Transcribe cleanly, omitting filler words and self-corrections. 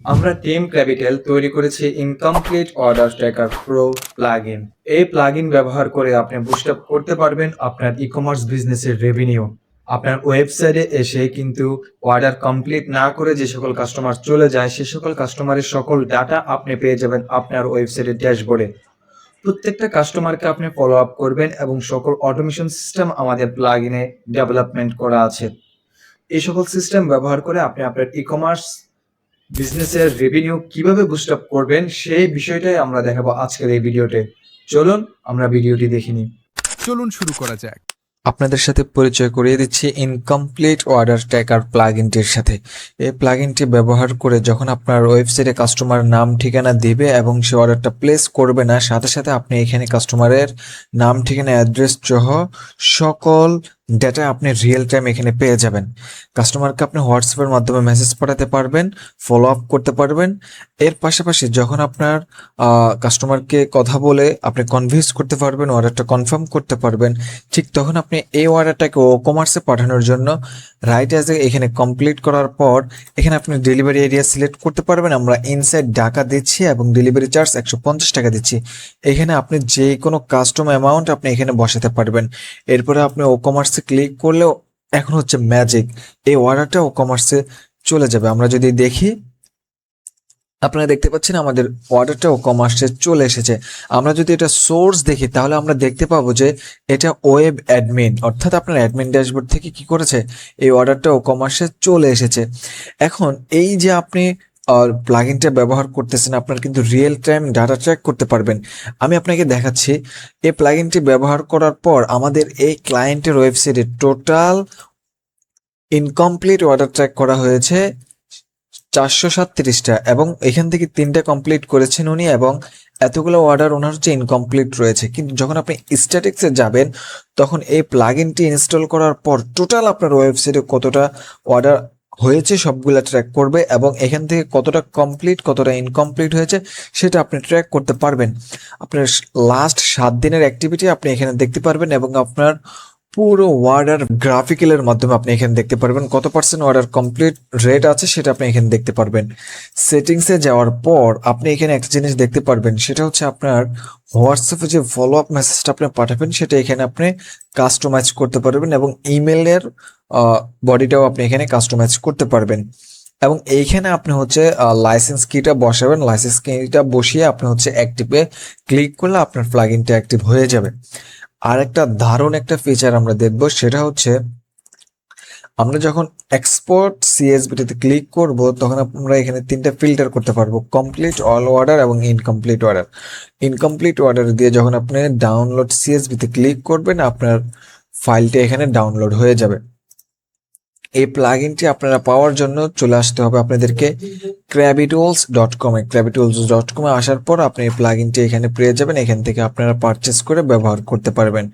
আমরা team capital তৈরি করেছি incomplete order tracker pro plugin. এই প্লাগইন ব্যবহার করে আপনি বুস্ট আপ করতে পারবেন আপনার ই কমার্স বিজনেসের রেভিনিউ। আপনার ওয়েবসাইটে এসে কিন্তু অর্ডার কমপ্লিট না করে যে সকল কাস্টমার চলে যায় সে সকল কাস্টমারের সকল ডাটা আপনি পেয়ে যাবেন আপনার ওয়েবসাইটের ড্যাশবোর্ডে। প্রত্যেকটা কাস্টমারকে আপনি ফলো আপ করবেন এবং সকল অটোমেশন সিস্টেম আমাদের প্লাগইনে ডেভেলপমেন্ট করা আছে। এই সকল সিস্টেম ব্যবহার করে আপনি আপনার ই কমার্স বিজনেসের রেভিনিউ কিভাবে বুস্ট আপ করবেন সেই বিষয়টাই আমরা দেখাবো আজকের এই ভিডিওতে। চলুন আমরা ভিডিওটি দেখে নিই। চলুন শুরু করা যাক। আপনাদের সাথে পরিচয় করিয়ে দিচ্ছি ইনকমপ্লিট অর্ডার ট্র্যাকার প্লাগইনটির সাথে। এই প্লাগইনটি ব্যবহার করে যখন আপনার ওয়েবসাইটে কাস্টমার নাম ঠিকানা দিবে এবং সে অর্ডারটা প্লেস করবে না, সাথে সাথে আপনি এখানে কাস্টমারের নাম ঠিকানা অ্যাড্রেস সহ সকল ডেটা আপনি রিয়েল টাইম এখানে পেয়ে যাবেন। কাস্টমারকে আপনি হোয়াটসঅ্যাপের মাধ্যমে মেসেজ পাঠাতে পারবেন, ফলো আপ করতে পারবেন। এর পাশাপাশি যখন আপনার কাস্টমারকে কথা বলে আপনি কনভিন্স করতে পারবেন, অর্ডারটা কনফার্ম করতে পারবেন, ঠিক তখন আপনি এই অর্ডারটাকে ও কমার্সে পাঠানোর জন্য রাইট অ্যাজ এখানে কমপ্লিট করার পর এখানে আপনি ডেলিভারি এরিয়া সিলেক্ট করতে পারবেন। আমরা ইনসাইড ঢাকা দিচ্ছি এবং ডেলিভারি চার্জ 150 টাকা দিচ্ছি। এখানে আপনি যে কোনো কাস্টম অ্যামাউন্ট আপনি এখানে বসাতে পারবেন। এরপরে আপনি ও কমার্সে ক্লিক করলেও এখন হচ্ছে ম্যাজিক, এই অর্ডারটা ও কমার্সে চলে যাবে। আমরা যদি দেখি, আপনারা দেখতে পাচ্ছেন আমাদের অর্ডারটা ও কমার্সে চলে এসেছে। আমরা যদি এটা সোর্স দেখি তাহলে আমরা দেখতে পাবো যে এটা ওয়েব অ্যাডমিন, অর্থাৎ আপনার অ্যাডমিন ড্যাশবোর্ড থেকে কি করেছে, এই অর্ডারটা ও কমার্সে চলে এসেছে। এখন এই যে আপনি প্লাগইনটা ব্যবহার করতেছেন, আপনার কিন্তু রিয়েল টাইম ডাটা ট্র্যাক করতে পারবেন। আমি আপনাকে দেখাচ্ছি। এই প্লাগইনটি ব্যবহার করার পর আমাদের এই ক্লায়েন্টের ওয়েবসাইটে টোটাল ইনকমপ্লিট অর্ডার ট্র্যাক করা হয়েছে 437টা, এবং এখান থেকে 3টা কমপ্লিট করেছেন উনি, এবং এতগুলো অর্ডার ওনার হচ্ছে ইনকমপ্লিট রয়েছে। কিন্তু যখন আপনি স্ট্যাটিক্সে যাবেন তখন এই প্লাগইনটি ইনস্টল করার পর টোটাল আপনার ওয়েবসাইটে কতটা অর্ডার হয়েছে সবগুলা ট্র্যাক করবে, এবং এখান থেকে কতটা কমপ্লিট কতটা ইনকমপ্লিট হয়েছে সেটা আপনি ট্র্যাক করতে পারবেন। আপনার লাস্ট 7 দিনের অ্যাক্টিভিটি আপনি এখানে দেখতে পারবেন, এবং আপনার পুরো অর্ডার গ্রাফিক্যালের মাধ্যমে আপনি এখানে দেখতে পারবেন কত পার্সেন্ট অর্ডার কমপ্লিট রেট আছে সেটা আপনি এখানে দেখতে পারবেন। সেটিংসে যাওয়ার পর আপনি এখানে একটা জিনিস দেখতে পারবেন, সেটা হচ্ছে আপনার হোয়াটসঅ্যাপে যে ফলো আপ মেসেজটা আপনি পাঠাবেন সেটা এখানে আপনি কাস্টমাইজ করতে পারবেন, এবং ইমেলের বডিটাও আপনি এখানে কাস্টমাইজ করতে পারবেন। এবং এইখানে আপনি হচ্ছে লাইসেন্স কিটা বসাবেন। লাইসেন্স কিটা বসিয়ে আপনি হচ্ছে অ্যাক্টিভে ক্লিক করলে আপনার প্লাগইনটা অ্যাক্টিভ হয়ে যাবে। আর একটা দারুণ একটা ফিচার আমরা দেখব, সেটা হচ্ছে আমরা যখন এক্সপোর্ট সিএসভিতে ক্লিক করব তখন আমরা এখানে 3টা ফিল্টার করতে পারবো, কমপ্লিট, অল অর্ডার এবং ইনকমপ্লিট অর্ডার। ইনকমপ্লিট অর্ডার দিয়ে যখন আপনি ডাউনলোড সিএসভিতে ক্লিক করবেন আপনার ফাইলটা এখানে ডাউনলোড হয়ে যাবে। এই প্লাগইনটি আপনারা পাওয়ার জন্য চলে আসতে হবে আপনাদেরকে crabbytools.com-এ। crabbytools.com-এ আসার পর আপনি এই প্লাগইনটি এখানে পেয়ে যাবেন। এখান থেকে আপনারা পারচেস করে ব্যবহার করতে পারবেন।